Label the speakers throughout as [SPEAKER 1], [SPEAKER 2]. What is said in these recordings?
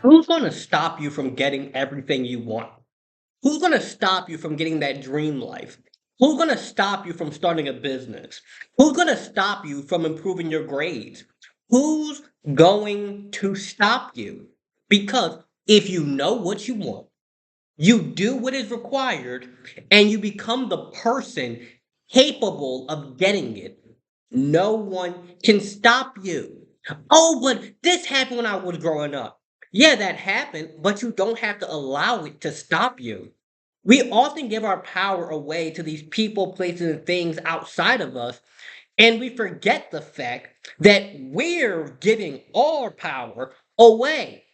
[SPEAKER 1] Who's going to stop you from getting everything you want? Who's going to stop you from getting that dream life? Who's going to stop you from starting a business? Who's going to stop you from improving your grades? Who's going to stop you? Because if you know what you want, you do what is required, and you become the person capable of getting it, no one can stop you. Oh, but this happened when I was growing up. Yeah, that happened, but you don't have to allow it to stop you. We often give our power away to these people, places, and things outside of us, and we forget the fact that we're giving our power away.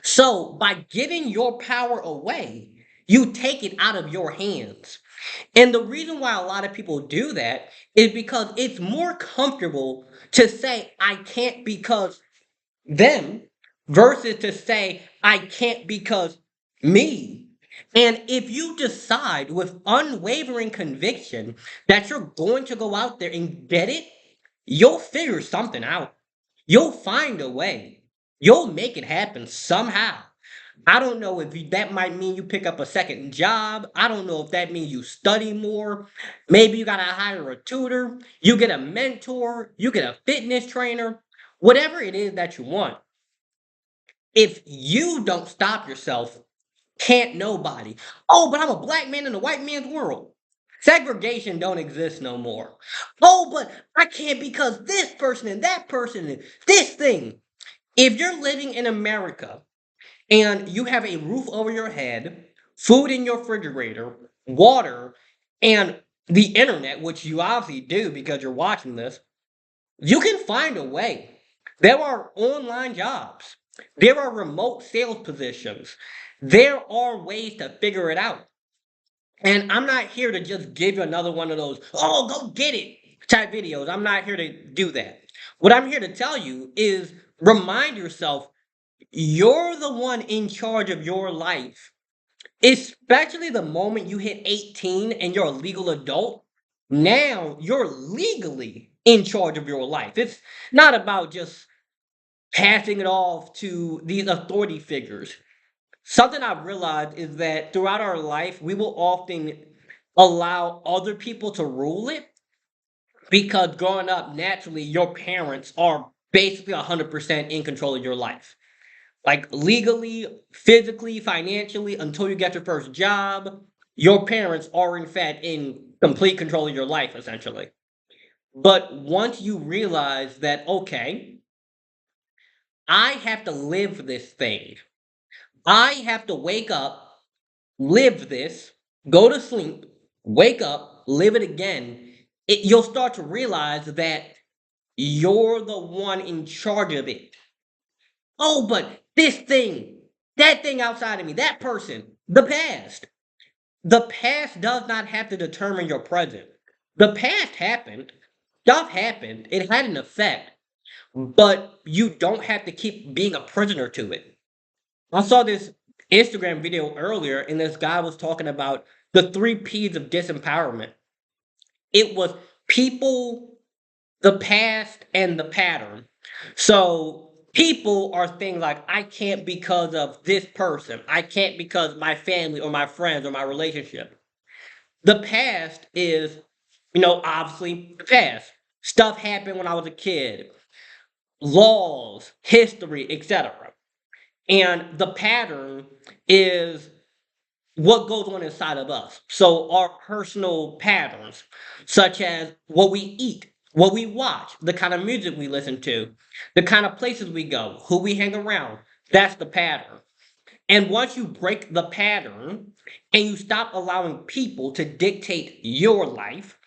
[SPEAKER 1] So, by giving your power away, you take it out of your hands. And the reason why a lot of people do that is because it's more comfortable to say, I can't because them, versus to say, I can't because me. And if you decide with unwavering conviction that you're going to go out there and get it, you'll figure something out. You'll find a way. You'll make it happen somehow. I don't know if that might mean you pick up a second job. I don't know if that means you study more. Maybe you got to hire a tutor. You get a mentor. You get a fitness trainer. Whatever it is that you want. If you don't stop yourself, can't nobody. Oh, but I'm a black man in a white man's world. Segregation don't exist no more. Oh, but I can't because this person and that person and this thing. If you're living in America and you have a roof over your head, food in your refrigerator, water, and the internet, which you obviously do because you're watching this, you can find a way. There are online jobs, there are remote sales positions, there are ways to figure it out. And I'm not here to just give you another one of those, oh, go get it type videos. I'm not here to do that. What I'm here to tell you is remind yourself you're the one in charge of your life, especially the moment you hit 18 and you're a legal adult. Now you're legally in charge of your life. It's not about just passing it off to these authority figures. Something I've realized is that throughout our life, we will often allow other people to rule it because growing up, naturally, your parents are basically 100% in control of your life. Like legally, physically, financially, until you get your first job, your parents are in fact in complete control of your life, essentially. But once you realize that, okay, I have to live this thing, I have to wake up, live this, go to sleep, wake up, live it again, you'll start to realize that you're the one in charge of it. Oh, but this thing, that thing outside of me, that person, the past. The past does not have to determine your present. The past happened, stuff happened, it had an effect, but you don't have to keep being a prisoner to it. I saw this Instagram video earlier, and this guy was talking about the three P's of disempowerment. It was people, the past, and the pattern. So people are things like I can't because of this person. I can't because my family or my friends or my relationship. The past is, obviously the past. Stuff happened when I was a kid. Laws, history, etc. And the pattern is what goes on inside of us. So our personal patterns, such as what we eat, what we watch, the kind of music we listen to, the kind of places we go, who we hang around, that's the pattern. And once you break the pattern and you stop allowing people to dictate your life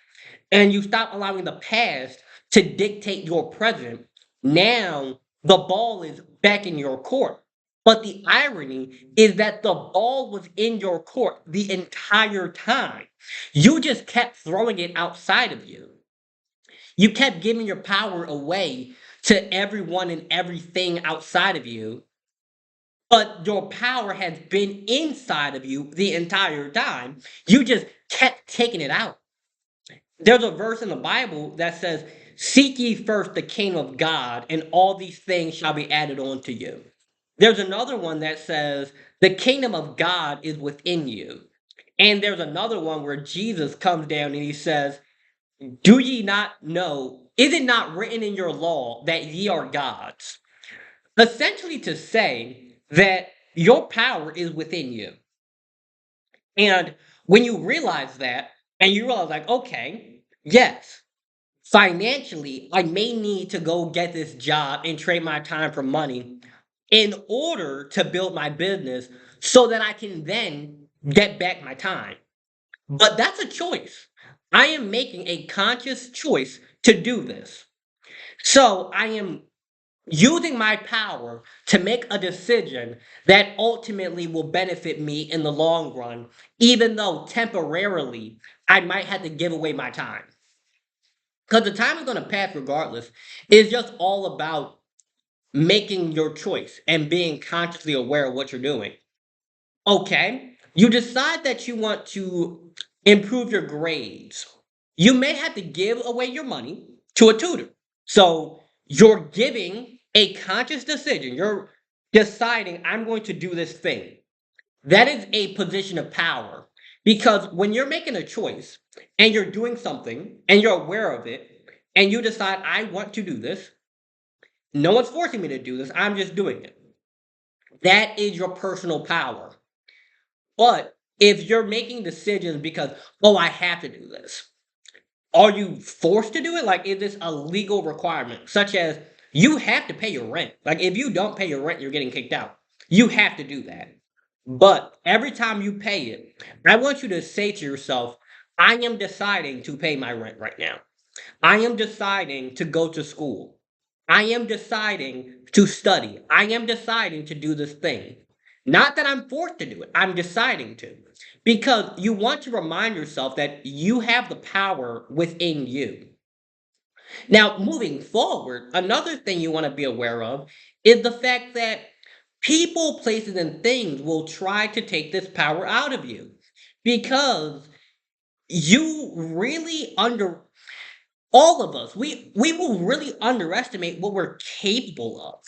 [SPEAKER 1] and you stop allowing the past to dictate your present, now the ball is back in your court. But the irony is that the ball was in your court the entire time. You just kept throwing it outside of you. You kept giving your power away to everyone and everything outside of you, but your power has been inside of you the entire time. You just kept taking it out. There's a verse in the Bible that says, seek ye first the kingdom of God, and all these things shall be added on to you. There's another one that says, the kingdom of God is within you. And there's another one where Jesus comes down and he says, do ye not know, is it not written in your law that ye are gods? Essentially, to say that your power is within you. And when you realize that, and you realize, like, okay, yes, financially, I may need to go get this job and trade my time for money in order to build my business so that I can then get back my time. But that's a choice. I am making a conscious choice to do this. So I am using my power to make a decision that ultimately will benefit me in the long run, even though temporarily I might have to give away my time. Because the time is going to pass regardless. It's just all about making your choice and being consciously aware of what you're doing. Okay, you decide that you want to improve your grades. You may have to give away your money to a tutor. So you're giving a conscious decision. You're deciding, I'm going to do this thing. That is a position of power. Because when you're making a choice and you're doing something and you're aware of it and you decide, I want to do this, no one's forcing me to do this, I'm just doing it. That is your personal power. But if you're making decisions because, oh, I have to do this, are you forced to do it? Like, is this a legal requirement, such as you have to pay your rent? Like, if you don't pay your rent, you're getting kicked out. You have to do that. But every time you pay it, I want you to say to yourself, I am deciding to pay my rent right now. I am deciding to go to school. I am deciding to study. I am deciding to do this thing. Not that I'm forced to do it, I'm deciding to. Because you want to remind yourself that you have the power within you. Now, moving forward, another thing you want to be aware of is the fact that people, places, and things will try to take this power out of you because you really all of us, we will really underestimate what we're capable of.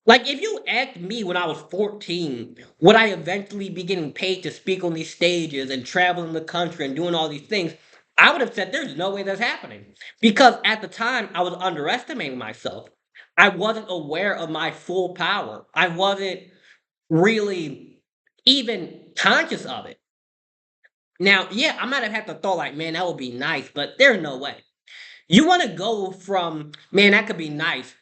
[SPEAKER 1] Like, if you asked me when I was 14, would I eventually be getting paid to speak on these stages and traveling the country and doing all these things, I would have said there's no way that's happening. Because at the time I was underestimating myself. I wasn't aware of my full power. I wasn't really even conscious of it. Now, yeah, I might have had to thought like, man, that would be nice, but there's no way. You want to go from, man, that could be nice.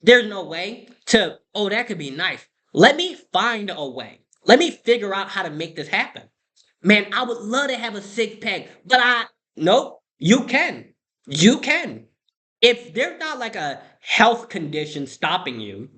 [SPEAKER 1] There's no way to, oh, that could be nice. Let me find a way. Let me figure out how to make this happen. Man, I would love to have a six pack, but nope, you can. You can. If there's not like a health condition stopping you,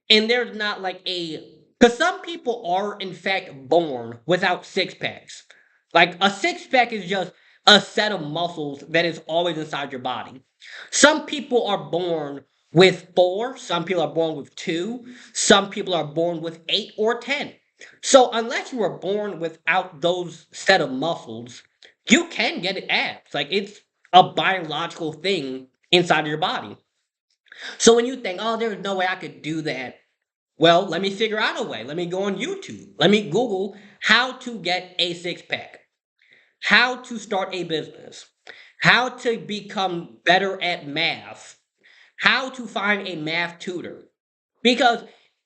[SPEAKER 1] and there's not like because some people are in fact born without six packs. Like a six pack is just a set of muscles that is always inside your body. Some people are born with four, some people are born with two, some people are born with eight or 10. So unless you were born without those set of muscles, you can get it abs. Like it's a biological thing inside of your body. So when you think, oh, there's no way I could do that, well, let me figure out a way. Let me go on YouTube. Let me Google how to get a six pack, how to start a business, how to become better at math, how to find a math tutor. Because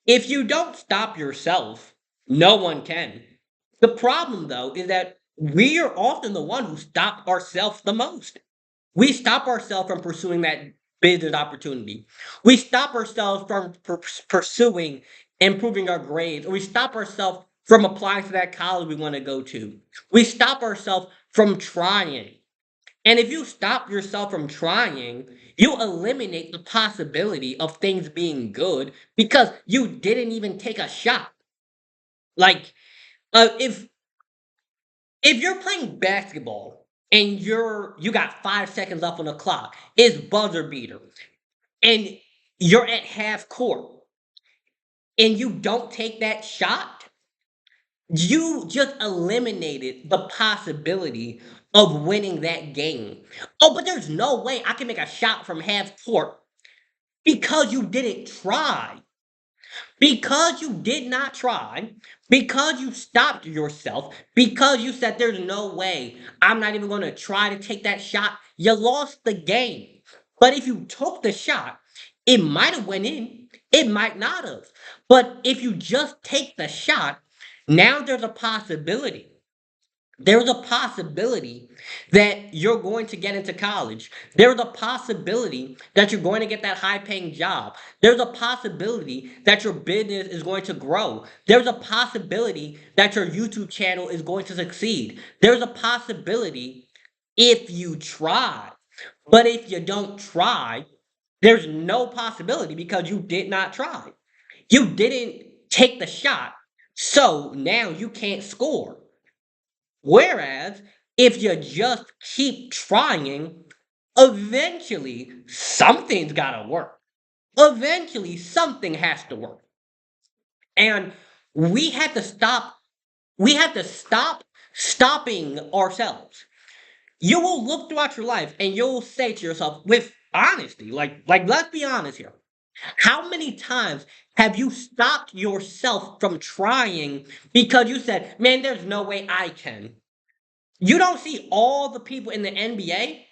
[SPEAKER 1] if you don't stop yourself, no one can. The problem, though, is that we are often the one who stop ourselves the most. We stop ourselves from pursuing that business opportunity. We stop ourselves from pursuing improving our grades, or we stop ourselves from applying to that college we want to go to. We stop ourselves from trying. And if you stop yourself from trying, you eliminate the possibility of things being good because you didn't even take a shot. Like, if you're playing basketball and you got 5 seconds left on the clock, it's buzzer beater, and you're at half court, and you don't take that shot, you just eliminated the possibility of winning that game. Oh, but there's no way I can make a shot from half court because you didn't try. Because you did not try, because you stopped yourself, because you said there's no way, I'm not even going to try to take that shot, you lost the game. But if you took the shot, it might have went in, it might not have. But if you just take the shot, now there's a possibility. There's a possibility that you're going to get into college. There's a possibility that you're going to get that high paying job. There's a possibility that your business is going to grow. There's a possibility that your YouTube channel is going to succeed. There's a possibility if you try. But if you don't try, there's no possibility because you did not try. You didn't take the shot. So now you can't score. Whereas if you just keep trying, eventually something's got to work. Eventually something has to work. And we have to stop stopping ourselves. You will look throughout your life and you'll say to yourself with honesty, like let's be honest here. How many times have you stopped yourself from trying because you said, "Man, there's no way I can." You don't see all the people in the NBA.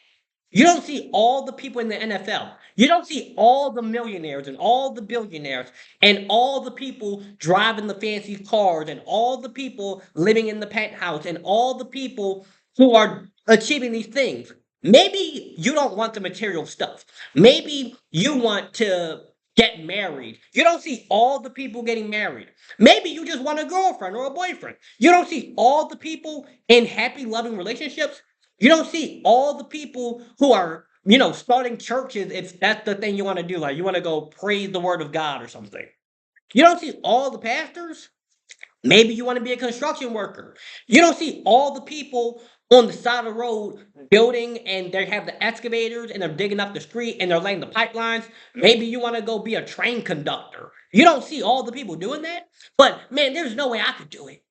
[SPEAKER 1] You don't see all the people in the NFL. You don't see all the millionaires and all the billionaires and all the people driving the fancy cars and all the people living in the penthouse and all the people who are achieving these things. Maybe you don't want the material stuff. Maybe you want to get married. You don't see all the people getting married. Maybe you just want a girlfriend or a boyfriend. You don't see all the people in happy, loving relationships. You don't see all the people who are, starting churches if that's the thing you want to do. Like you want to go praise the word of God or something. You don't see all the pastors. Maybe you want to be a construction worker. You don't see all the people on the side of the road building and they have the excavators and they're digging up the street and they're laying the pipelines. Maybe you want to go be a train conductor. You don't see all the people doing that. But man, there's no way I could do it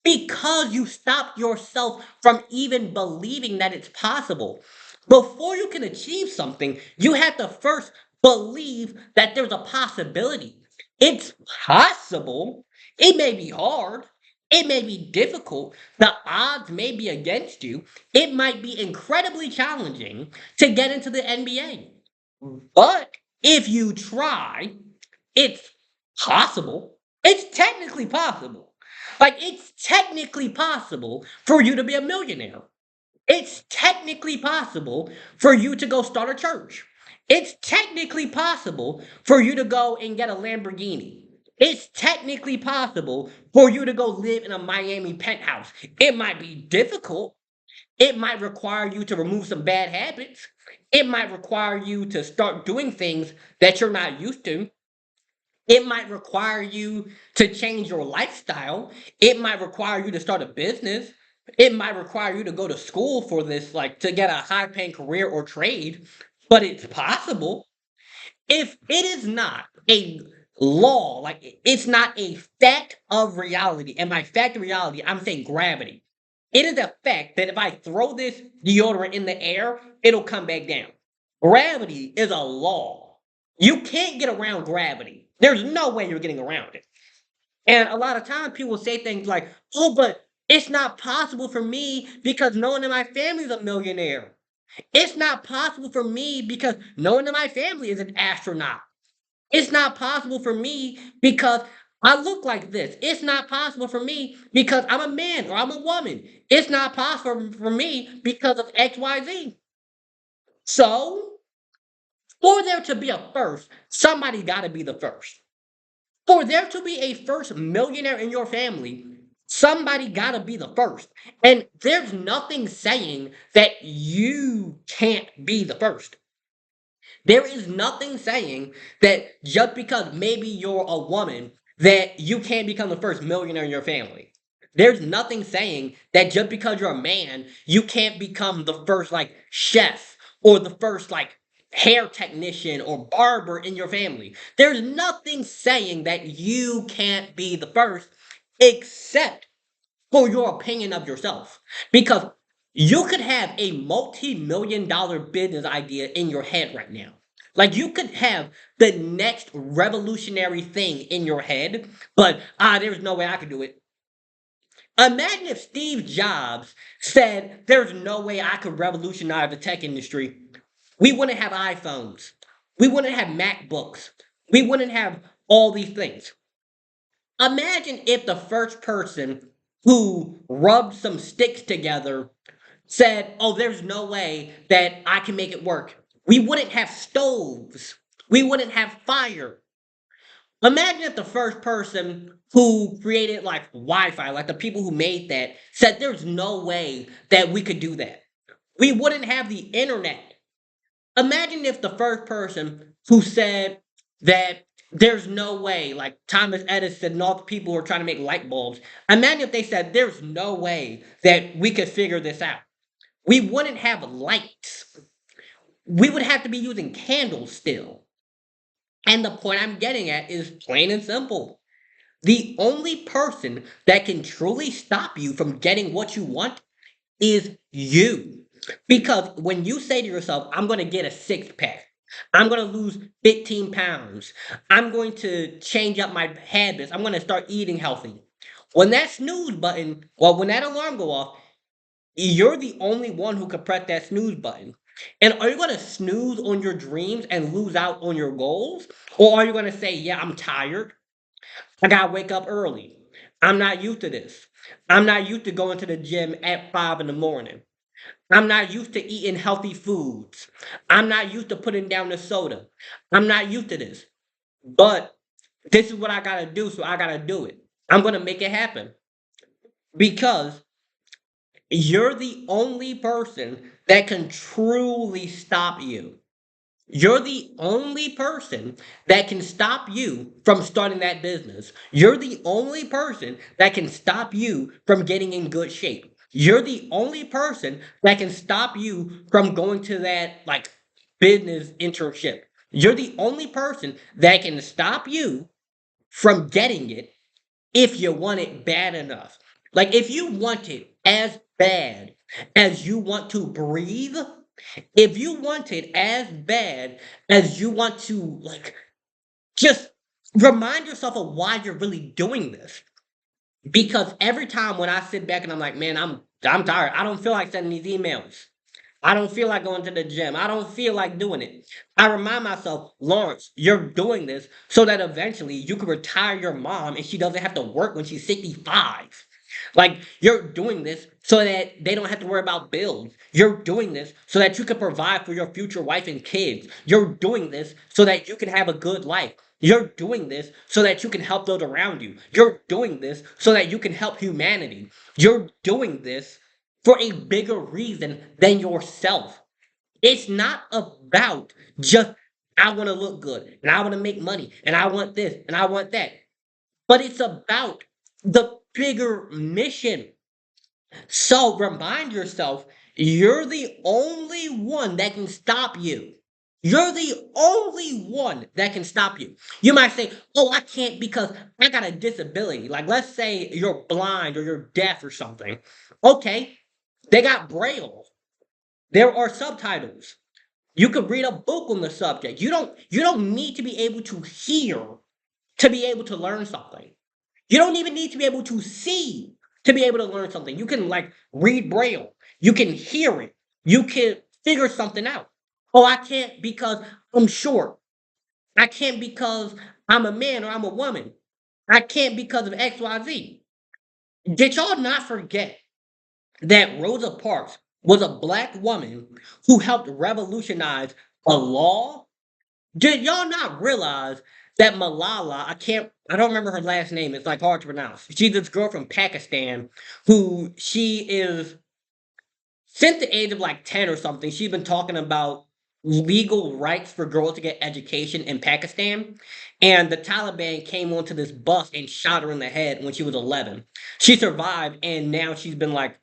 [SPEAKER 1] because you stopped yourself from even believing that it's possible. Before you can achieve something, you have to first believe that there's a possibility. It's possible. It may be hard. It may be difficult. The odds may be against you. It might be incredibly challenging to get into the NBA. But if you try, it's possible. It's technically possible. Like, it's technically possible for you to be a millionaire. It's technically possible for you to go start a church. It's technically possible for you to go and get a Lamborghini. It's technically possible for you to go live in a Miami penthouse. It might be difficult. It might require you to remove some bad habits. It might require you to start doing things that you're not used to. It might require you to change your lifestyle. It might require you to start a business. It might require you to go to school for this, like to get a high paying career or trade, but it's possible. If it is not a law, like it's not a fact of reality, and by fact of reality, I'm saying gravity. It is a fact that if I throw this deodorant in the air, it'll come back down. Gravity is a law. You can't get around gravity. There's no way you're getting around it. And a lot of times people say things like, "Oh, but it's not possible for me because no one in my family is a millionaire. It's not possible for me because no one in my family is an astronaut. It's not possible for me because I look like this. It's not possible for me because I'm a man or I'm a woman. It's not possible for me because of XYZ." So, for there to be a first, somebody got to be the first. For there to be a first millionaire in your family, somebody got to be the first. And there's nothing saying that you can't be the first. There is nothing saying that just because maybe you're a woman, that you can't become the first millionaire in your family. There's nothing saying that just because you're a man, you can't become the first like chef or the first like hair technician or barber in your family. There's nothing saying that you can't be the first except for your opinion of yourself. Because you could have a multi-million dollar business idea in your head right now. Like you could have the next revolutionary thing in your head, but there's no way I could do it. Imagine if Steve Jobs said, there's no way I could revolutionize the tech industry. We wouldn't have iPhones. We wouldn't have MacBooks. We wouldn't have all these things. Imagine if the first person who rubbed some sticks together said, oh, there's no way that I can make it work. We wouldn't have stoves. We wouldn't have fire. Imagine if the first person who created like Wi-Fi, like the people who made that, said there's no way that we could do that. We wouldn't have the internet. Imagine if the first person who said that there's no way, like Thomas Edison and all the people who are trying to make light bulbs, imagine if they said there's no way that we could figure this out. We wouldn't have lights. We would have to be using candles still. And the point I'm getting at is plain and simple. The only person that can truly stop you from getting what you want is you. Because when you say to yourself, I'm going to get a six pack, I'm going to lose 15 pounds, I'm going to change up my habits, I'm going to start eating healthy. When that snooze button, well, when that alarm go off, you're the only one who can press that snooze button. And are you going to snooze on your dreams and lose out on your goals? Or are you going to say, yeah, I'm tired. I got to wake up early. I'm not used to this. I'm not used to going to the gym at 5 in the morning. I'm not used to eating healthy foods. I'm not used to putting down the soda. I'm not used to this. But this is what I got to do, so I got to do it. I'm going to make it happen because you're the only person that can truly stop you. You're the only person that can stop you from starting that business. You're the only person that can stop you from getting in good shape. You're the only person that can stop you from going to that like business internship. You're the only person that can stop you from getting it if you want it bad enough. Like if you want it as bad as you want to breathe, if you want it as bad as you want to like just remind yourself of why you're really doing this. Because every time when I sit back and I'm like, man, I'm tired. I don't feel like sending these emails. I don't feel like going to the gym. I don't feel like doing it. I remind myself, Lawrence, you're doing this so that eventually you can retire your mom and she doesn't have to work when she's 65. Like, you're doing this so that they don't have to worry about bills. You're doing this so that you can provide for your future wife and kids. You're doing this so that you can have a good life. You're doing this so that you can help those around you. You're doing this so that you can help humanity. You're doing this for a bigger reason than yourself. It's not about just, I want to look good and I want to make money and I want this and I want that. But it's about the bigger mission. So remind yourself, you're the only one that can stop you. You're the only one that can stop you. You might say, oh, I can't because I got a disability. Like, let's say you're blind or you're deaf or something. Okay, they got Braille. There are subtitles. You could read a book on the subject. You don't need to be able to hear to be able to learn something. You don't even need to be able to see to be able to learn something. You can like read Braille. You can hear it. You can figure something out. Oh, I can't because I'm short. I can't because I'm a man or I'm a woman. I can't because of XYZ. Did y'all not forget that Rosa Parks was a black woman who helped revolutionize a law? Did y'all not realize that Malala, I don't remember her last name, it's like hard to pronounce. She's this girl from Pakistan who she is since the age of like 10 or something, she's been talking about legal rights for girls to get education in Pakistan. And the Taliban came onto this bus and shot her in the head when she was 11. She survived, and now she's been like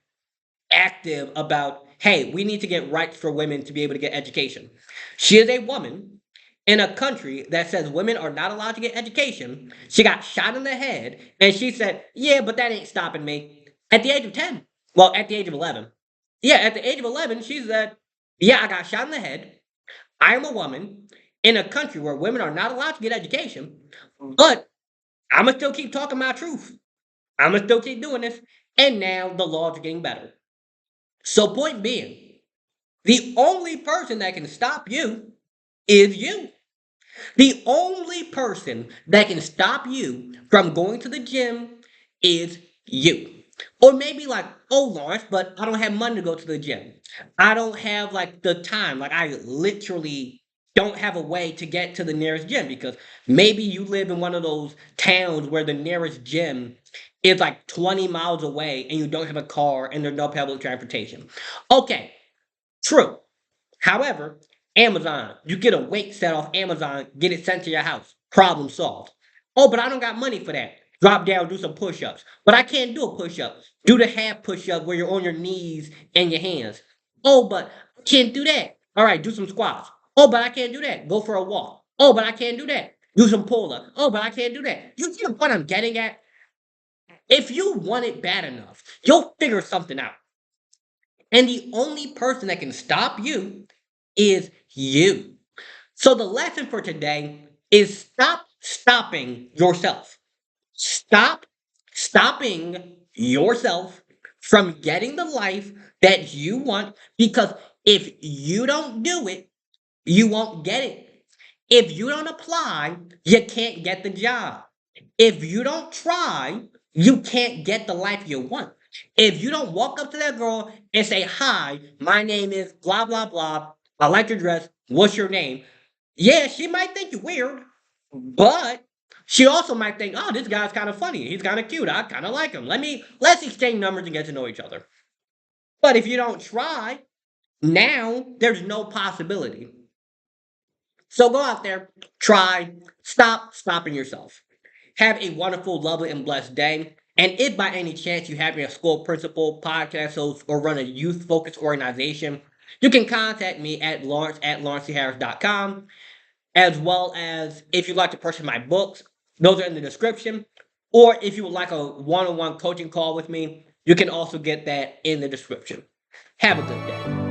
[SPEAKER 1] active about, hey, we need to get rights for women to be able to get education. She is a woman in a country that says women are not allowed to get education. She got shot in the head, and she said, yeah, but that ain't stopping me. At the age of 10, well, at the age of 11. Yeah, at the age of 11, she said, yeah, I got shot in the head. I am a woman, in a country where women are not allowed to get education, but I'm gonna still keep talking my truth. I'm gonna still keep doing this, and now the laws are getting better. So, point being, the only person that can stop you is you. The only person that can stop you from going to the gym is you. Or maybe like, oh, Lawrence, but I don't have money to go to the gym. I don't have like the time. Like, I literally don't have a way to get to the nearest gym because maybe you live in one of those towns where the nearest gym is like 20 miles away and you don't have a car and there's no public transportation. Okay, true. However, Amazon, you get a weight set off Amazon, get it sent to your house. Problem solved. Oh, but I don't got money for that. Drop down, do some push ups. But I can't do a push up. Do the half push up where you're on your knees and your hands. Oh, but I can't do that. All right, do some squats. Oh, but I can't do that. Go for a walk. Oh, but I can't do that. Do some pull ups. Oh, but I can't do that. You see what I'm getting at? If you want it bad enough, you'll figure something out. And the only person that can stop you is you. So the lesson for today is stop stopping yourself. Stop stopping yourself from getting the life that you want because if you don't do it, you won't get it. If you don't apply, you can't get the job. If you don't try, you can't get the life you want. If you don't walk up to that girl and say, "Hi, my name is blah, blah, blah. I like your dress. What's your name?" Yeah, she might think you're weird, but she also might think, "Oh, this guy's kind of funny. He's kind of cute. I kind of like him. Let's exchange numbers and get to know each other." But if you don't try, now there's no possibility. So go out there, try, stop stopping yourself. Have a wonderful, lovely, and blessed day. And if by any chance you have a school principal, podcast host, or run a youth focused organization, you can contact me at lawrence@lawrenceharris.com, as well as if you'd like to purchase my books, those are in the description. Or if you would like a one on one coaching call with me, you can also get that in the description. Have a good day.